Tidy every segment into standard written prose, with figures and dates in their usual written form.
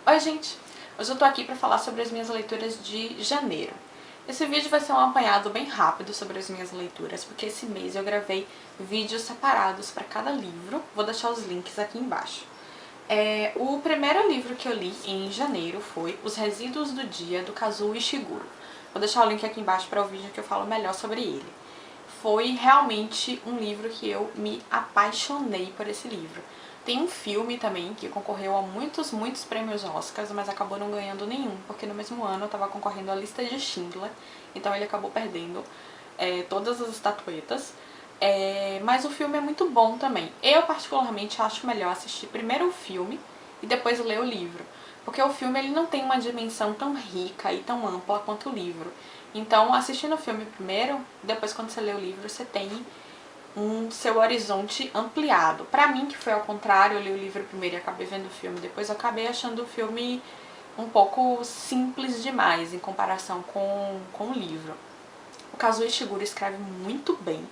Oi gente, hoje eu tô aqui pra falar sobre as minhas leituras de janeiro. Esse vídeo vai ser um apanhado bem rápido sobre as minhas leituras, porque esse mês eu gravei vídeos separados para cada livro, vou deixar os links aqui embaixo. O primeiro livro que eu li em janeiro foi Os Resíduos do Dia, do Kazuo Ishiguro. Vou deixar o link aqui embaixo para o vídeo que eu falo melhor sobre ele. Foi realmente um livro que eu me apaixonei por esse livro. Tem um filme também que concorreu a muitos prêmios Oscars, mas acabou não ganhando nenhum, porque no mesmo ano eu estava concorrendo à lista de Schindler, então ele acabou perdendo todas as estatuetas. Mas o filme é muito bom também. Eu particularmente acho melhor assistir primeiro o filme e depois ler o livro, porque o filme ele não tem uma dimensão tão rica e tão ampla quanto o livro. Então, assistindo o filme primeiro, depois quando você lê o livro, você tem um seu horizonte ampliado. Pra mim, que foi ao contrário, eu li o livro primeiro e acabei vendo o filme depois, eu acabei achando o filme um pouco simples demais em comparação com o livro. O Kazuo Ishiguro escreve muito bem.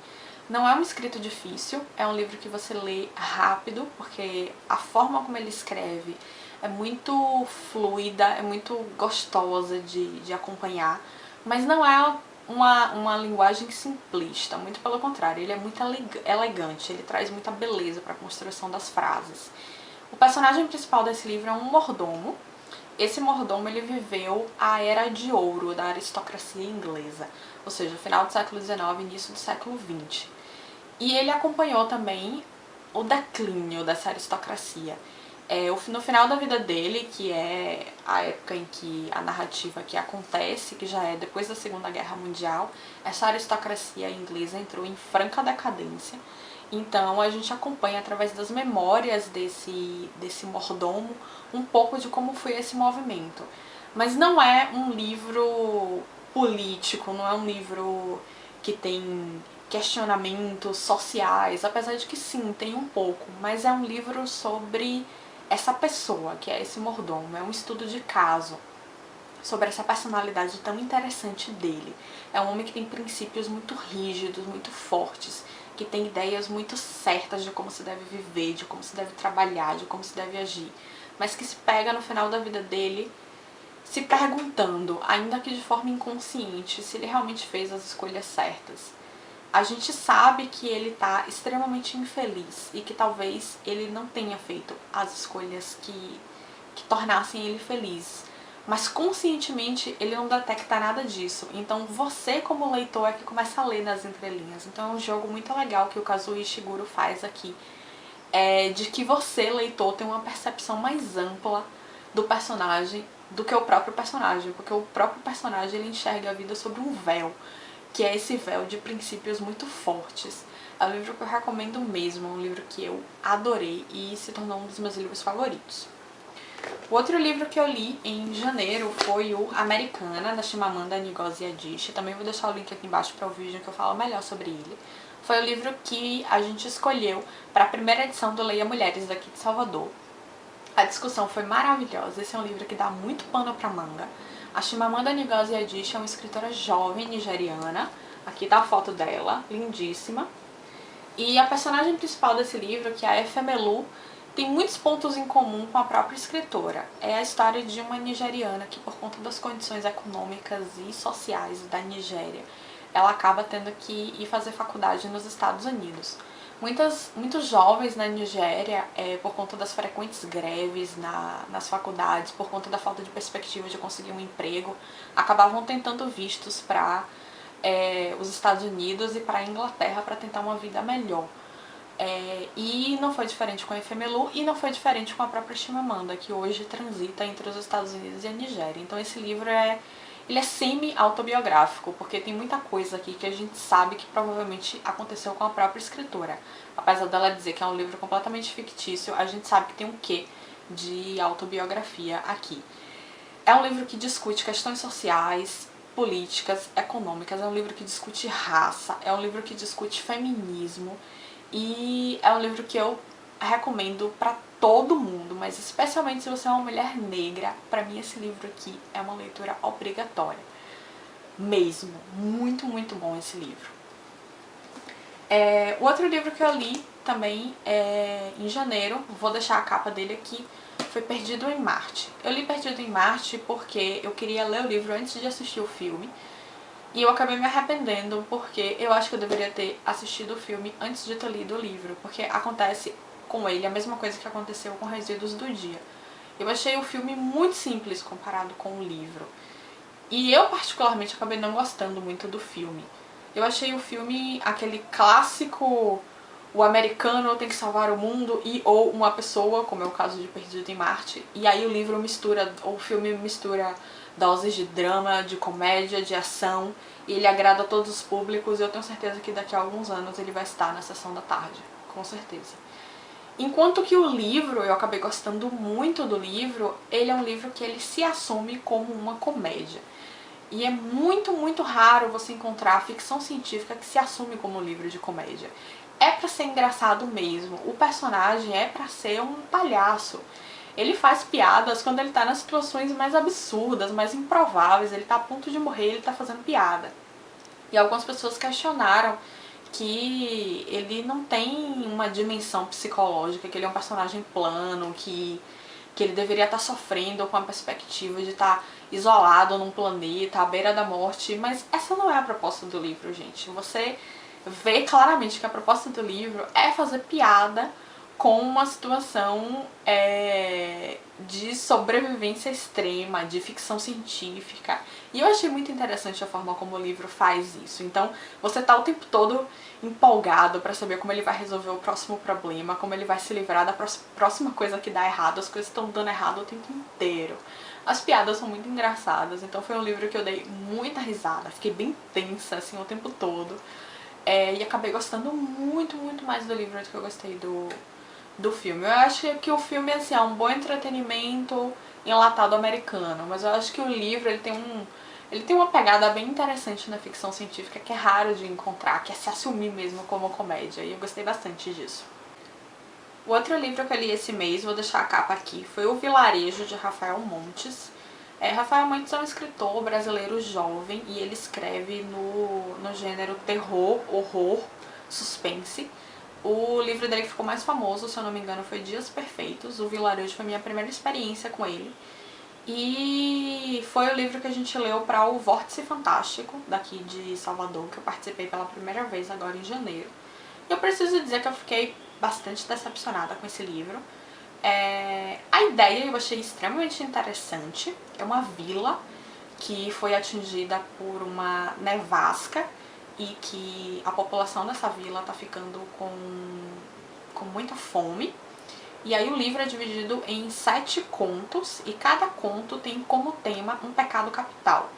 Não é um escrito difícil, é um livro que você lê rápido, porque a forma como ele escreve é muito fluida, é muito gostosa de acompanhar, mas não é uma linguagem simplista, muito pelo contrário, ele é muito elegante, ele traz muita beleza para a construção das frases. O personagem principal desse livro é um mordomo. Esse mordomo ele viveu a era de ouro da aristocracia inglesa, ou seja, final do século XIX, início do século XX. E ele acompanhou também o declínio dessa aristocracia. No final da vida dele, que é a época em que a narrativa que acontece, que já é depois da Segunda Guerra Mundial, essa aristocracia inglesa entrou em franca decadência. Então a gente acompanha através das memórias desse mordomo um pouco de como foi esse movimento. Mas não é um livro político, não é um livro que tem questionamentos sociais, apesar de que sim, tem um pouco, mas é um livro sobre essa pessoa, que é esse mordomo, é um estudo de caso sobre essa personalidade tão interessante dele. É um homem que tem princípios muito rígidos, muito fortes, que tem ideias muito certas de como se deve viver, de como se deve trabalhar, de como se deve agir, mas que se pega no final da vida dele se perguntando, ainda que de forma inconsciente, se ele realmente fez as escolhas certas. A gente sabe que ele tá extremamente infeliz e que talvez ele não tenha feito as escolhas que tornassem ele feliz. Mas conscientemente ele não detecta nada disso. Então você como leitor é que começa a ler nas entrelinhas. Então é um jogo muito legal que o Kazuo Ishiguro faz aqui. De que você, leitor, tem uma percepção mais ampla do personagem do que o próprio personagem. Porque o próprio personagem ele enxerga a vida sob um véu, que é esse véu de princípios muito fortes. É um livro que eu recomendo mesmo, é um livro que eu adorei e se tornou um dos meus livros favoritos. O outro livro que eu li em janeiro foi o Americana, da Chimamanda Ngozi Adichie. Também vou deixar o link aqui embaixo para o vídeo que eu falo melhor sobre ele. Foi o livro que a gente escolheu para a primeira edição do Leia Mulheres daqui de Salvador. A discussão foi maravilhosa, esse é um livro que dá muito pano pra manga. A Chimamanda Ngozi Adichie é uma escritora jovem nigeriana, aqui tá a foto dela, lindíssima. E a personagem principal desse livro, que é a Efemelu, tem muitos pontos em comum com a própria escritora. É a história de uma nigeriana que, por conta das condições econômicas e sociais da Nigéria, ela acaba tendo que ir fazer faculdade nos Estados Unidos. Muitos jovens na Nigéria, por conta das frequentes greves nas faculdades, por conta da falta de perspectiva de conseguir um emprego, acabavam tentando vistos para os Estados Unidos e para a Inglaterra para tentar uma vida melhor. E não foi diferente com a Efemelu e não foi diferente com a própria Chimamanda, que hoje transita entre os Estados Unidos e a Nigéria. Então esse livro ele é semi-autobiográfico, porque tem muita coisa aqui que a gente sabe que provavelmente aconteceu com a própria escritora. Apesar dela dizer que é um livro completamente fictício, a gente sabe que tem um quê de autobiografia aqui. É um livro que discute questões sociais, políticas, econômicas, é um livro que discute raça, é um livro que discute feminismo e é um livro que eu recomendo pra todo mundo, mas especialmente se você é uma mulher negra, pra mim esse livro aqui é uma leitura obrigatória. Mesmo. Muito bom esse livro. O outro livro que eu li também em janeiro, vou deixar a capa dele aqui, foi Perdido em Marte. Eu li Perdido em Marte porque eu queria ler o livro antes de assistir o filme. E eu acabei me arrependendo porque eu acho que eu deveria ter assistido o filme antes de ter lido o livro. Porque acontece com ele a mesma coisa que aconteceu com Resíduos do Dia. Eu achei o filme muito simples comparado com o livro. E eu particularmente acabei não gostando muito do filme. Eu achei o filme aquele clássico, o americano tem que salvar o mundo e ou uma pessoa, como é o caso de Perdido em Marte. E aí o filme mistura doses de drama, de comédia, de ação. E ele agrada a todos os públicos e eu tenho certeza que daqui a alguns anos ele vai estar na sessão da tarde, com certeza. Enquanto que o livro, eu acabei gostando muito do livro, ele é um livro que ele se assume como uma comédia. E é muito, muito raro você encontrar ficção científica que se assume como um livro de comédia. É pra ser engraçado mesmo. O personagem é pra ser um palhaço. Ele faz piadas quando ele tá nas situações mais absurdas, mais improváveis. Ele tá a ponto de morrer, ele tá fazendo piada. E algumas pessoas questionaram que ele não tem uma dimensão psicológica, que ele é um personagem plano, que ele deveria estar sofrendo com a perspectiva de estar isolado num planeta, à beira da morte. Mas essa não é a proposta do livro, gente. Você vê claramente que a proposta do livro é fazer piada com uma situação de sobrevivência extrema, de ficção científica. E eu achei muito interessante a forma como o livro faz isso. Então, você tá o tempo todo empolgado pra saber como ele vai resolver o próximo problema, como ele vai se livrar da próxima coisa que dá errado. As coisas estão dando errado o tempo inteiro. As piadas são muito engraçadas, então foi um livro que eu dei muita risada. Fiquei bem tensa, assim, o tempo todo. E acabei gostando muito, muito mais do livro do que eu gostei do filme. Eu acho que o filme assim, é um bom entretenimento enlatado americano, mas eu acho que o livro ele tem uma pegada bem interessante na ficção científica que é raro de encontrar, que é se assumir mesmo como comédia, e eu gostei bastante disso. O outro livro que eu li esse mês, vou deixar a capa aqui, foi O Vilarejo, de Rafael Montes. Rafael Montes é um escritor brasileiro jovem e ele escreve no gênero terror, horror, suspense. O livro dele que ficou mais famoso, se eu não me engano, foi Dias Perfeitos. O Vilarejo foi a minha primeira experiência com ele. E foi o livro que a gente leu para o Vórtice Fantástico, daqui de Salvador, que eu participei pela primeira vez agora em janeiro. E eu preciso dizer que eu fiquei bastante decepcionada com esse livro. A ideia eu achei extremamente interessante. É uma vila que foi atingida por uma nevasca e que a população dessa vila tá ficando com muita fome. E aí o livro é dividido em 7 contos e cada conto tem como tema um pecado capital.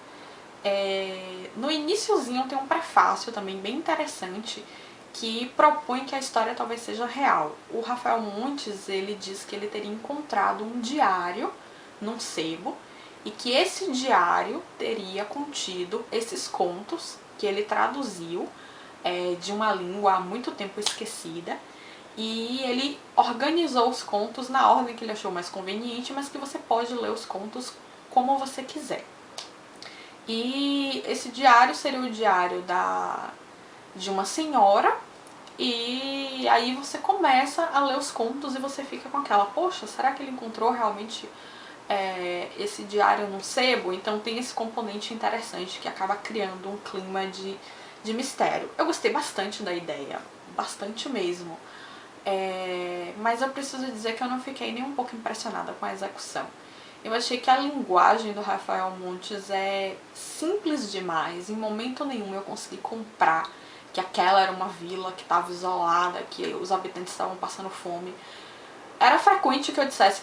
No iniciozinho tem um prefácio também bem interessante que propõe que a história talvez seja real. O Rafael Montes, ele diz que ele teria encontrado um diário num sebo e que esse diário teria contido esses contos que ele traduziu de uma língua há muito tempo esquecida, e ele organizou os contos na ordem que ele achou mais conveniente, mas que você pode ler os contos como você quiser. E esse diário seria o diário de uma senhora, e aí você começa a ler os contos e você fica com aquela, poxa, será que ele encontrou realmente esse diário num sebo? Então tem esse componente interessante que acaba criando um clima de mistério. Eu gostei bastante da ideia, bastante mesmo. Mas eu preciso dizer que eu não fiquei nem um pouco impressionada com a execução. Eu achei que a linguagem do Rafael Montes é simples demais. Em momento nenhum eu consegui comprar que aquela era uma vila que estava isolada, que os habitantes estavam passando fome. Era frequente que eu dissesse,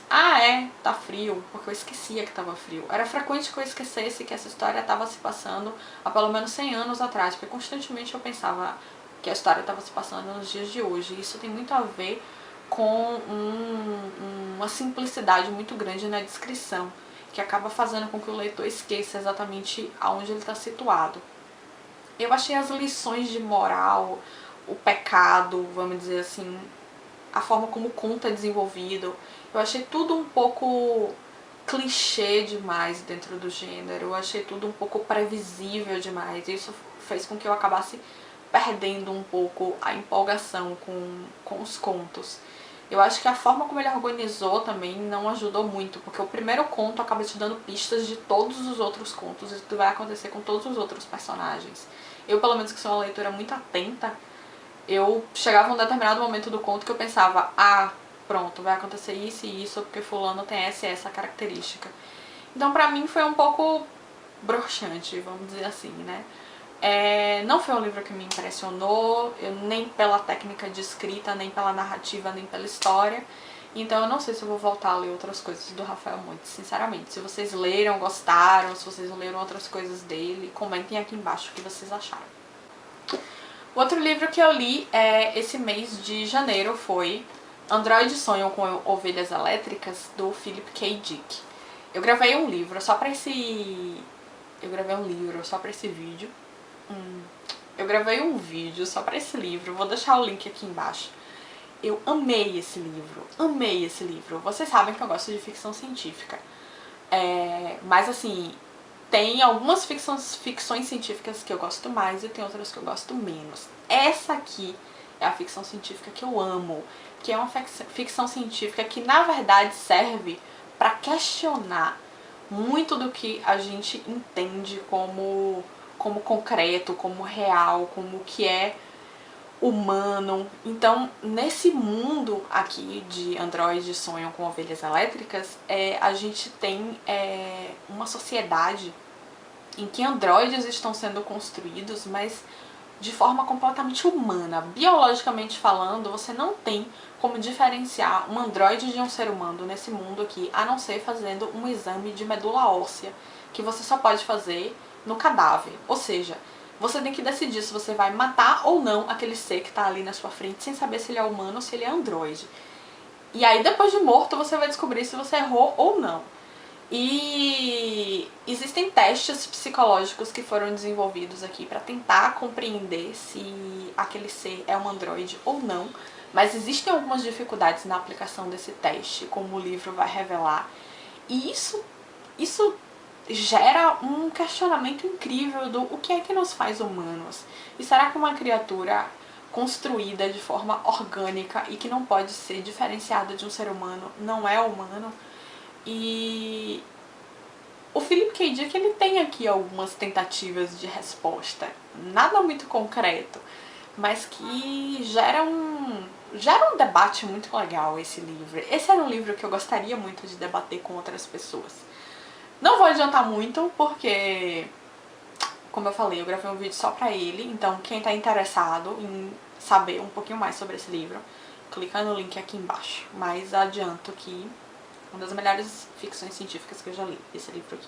tá frio, porque eu esquecia que estava frio. Era frequente que eu esquecesse que essa história estava se passando há pelo menos 100 anos atrás, porque constantemente eu pensava que a história estava se passando nos dias de hoje. Isso tem muito a ver com uma simplicidade muito grande na descrição, que acaba fazendo com que o leitor esqueça exatamente aonde ele está situado. Eu achei as lições de moral, o pecado, vamos dizer assim, a forma como o conto é desenvolvido, eu achei tudo um pouco clichê demais dentro do gênero, eu achei tudo um pouco previsível demais. Isso fez com que eu acabasse perdendo um pouco a empolgação com os contos. Eu acho que a forma como ele organizou também não ajudou muito, porque o primeiro conto acaba te dando pistas de todos os outros contos e o que vai acontecer com todos os outros personagens. Eu, pelo menos, que sou uma leitora muito atenta, eu chegava a um determinado momento do conto que eu pensava, ah, pronto, vai acontecer isso e isso, porque fulano tem essa e essa característica. Então pra mim foi um pouco broxante, vamos dizer assim, né? Não foi um livro que me impressionou, nem pela técnica de escrita, nem pela narrativa, nem pela história. Então eu não sei se eu vou voltar a ler outras coisas do Rafael Montes, sinceramente. Se vocês leram, gostaram, se vocês leram outras coisas dele, comentem aqui embaixo o que vocês acharam. O outro livro que eu li esse mês de janeiro foi Androides Sonham com Ovelhas Elétricas, do Philip K. Dick. Eu gravei um livro só pra esse vídeo. Eu gravei um vídeo só pra esse livro, vou deixar o link aqui embaixo. Eu amei esse livro. Vocês sabem que eu gosto de ficção científica. Mas assim, tem algumas ficções científicas que eu gosto mais e tem outras que eu gosto menos. Essa aqui é a ficção científica que eu amo, que é uma ficção científica que na verdade serve para questionar muito do que a gente entende como concreto, como real, como que é humano. Então, nesse mundo aqui de androides sonham com ovelhas elétricas, a gente tem uma sociedade em que androides estão sendo construídos, mas de forma completamente humana. Biologicamente falando, você não tem como diferenciar um androide de um ser humano nesse mundo aqui, a não ser fazendo um exame de medula óssea, que você só pode fazer no cadáver. Ou seja, você tem que decidir se você vai matar ou não aquele ser que está ali na sua frente, sem saber se ele é humano ou se ele é androide. E aí, depois de morto, você vai descobrir se você errou ou não. E existem testes psicológicos que foram desenvolvidos aqui para tentar compreender se aquele ser é um androide ou não, mas existem algumas dificuldades na aplicação desse teste, como o livro vai revelar, e isso gera um questionamento incrível do o que é que nos faz humanos. E será que uma criatura construída de forma orgânica e que não pode ser diferenciada de um ser humano não é humano? E o Philip K. Dick, ele tem aqui algumas tentativas de resposta, nada muito concreto, mas que gera um debate muito legal esse livro. Esse era um livro que eu gostaria muito de debater com outras pessoas. Não vou adiantar muito, porque, como eu falei, eu gravei um vídeo só pra ele, então quem tá interessado em saber um pouquinho mais sobre esse livro, clica no link aqui embaixo. Mas adianto que uma das melhores ficções científicas que eu já li, esse livro aqui.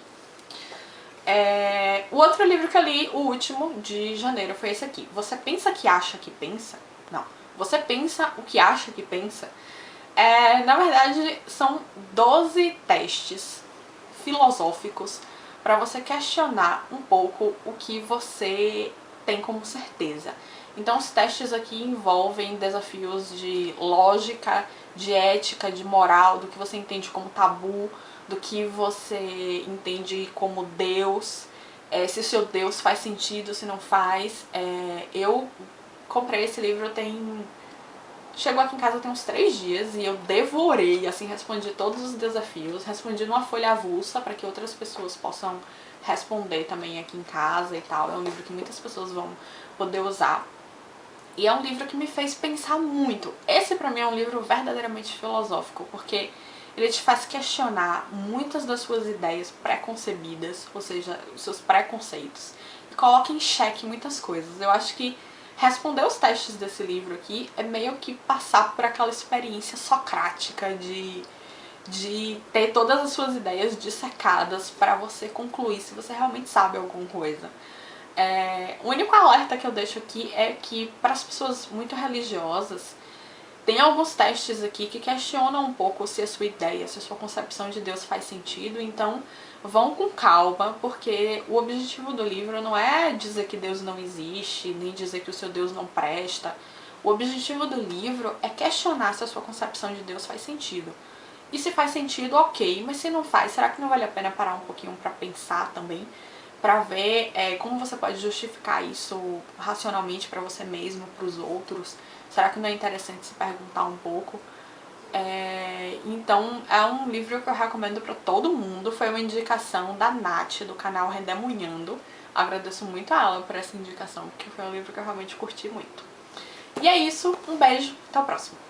O outro livro que eu li, o último de janeiro, foi esse aqui. Você pensa que acha que pensa? Não. Você pensa o que acha que pensa? Na verdade, são 12 testes filosóficos para você questionar um pouco o que você tem como certeza. Então os testes aqui envolvem desafios de lógica, de ética, de moral, do que você entende como tabu, do que você entende como Deus, se o seu Deus faz sentido, se não faz. Eu comprei esse livro chegou aqui em casa tem uns 3 dias e eu devorei, assim, respondi todos os desafios, respondi numa folha avulsa para que outras pessoas possam responder também aqui em casa e tal. É um livro que muitas pessoas vão poder usar. E é um livro que me fez pensar muito. Esse pra mim é um livro verdadeiramente filosófico, porque ele te faz questionar muitas das suas ideias pré-concebidas, ou seja, os seus preconceitos, e coloca em xeque muitas coisas. Eu acho que responder os testes desse livro aqui é meio que passar por aquela experiência socrática de ter todas as suas ideias dissecadas para você concluir se você realmente sabe alguma coisa. O único alerta que eu deixo aqui é que para as pessoas muito religiosas, tem alguns testes aqui que questionam um pouco se a sua ideia, se a sua concepção de Deus faz sentido, então vão com calma, porque o objetivo do livro não é dizer que Deus não existe, nem dizer que o seu Deus não presta. O objetivo do livro é questionar se a sua concepção de Deus faz sentido. E se faz sentido, ok, mas se não faz, será que não vale a pena parar um pouquinho para pensar também? Para ver como você pode justificar isso racionalmente para você mesmo, para os outros. Será que não é interessante se perguntar um pouco? Então é um livro que eu recomendo pra todo mundo. Foi uma indicação da Nath, do canal Redemunhando. Agradeço muito a ela por essa indicação, porque foi um livro que eu realmente curti muito. E é isso, um beijo, até o próximo.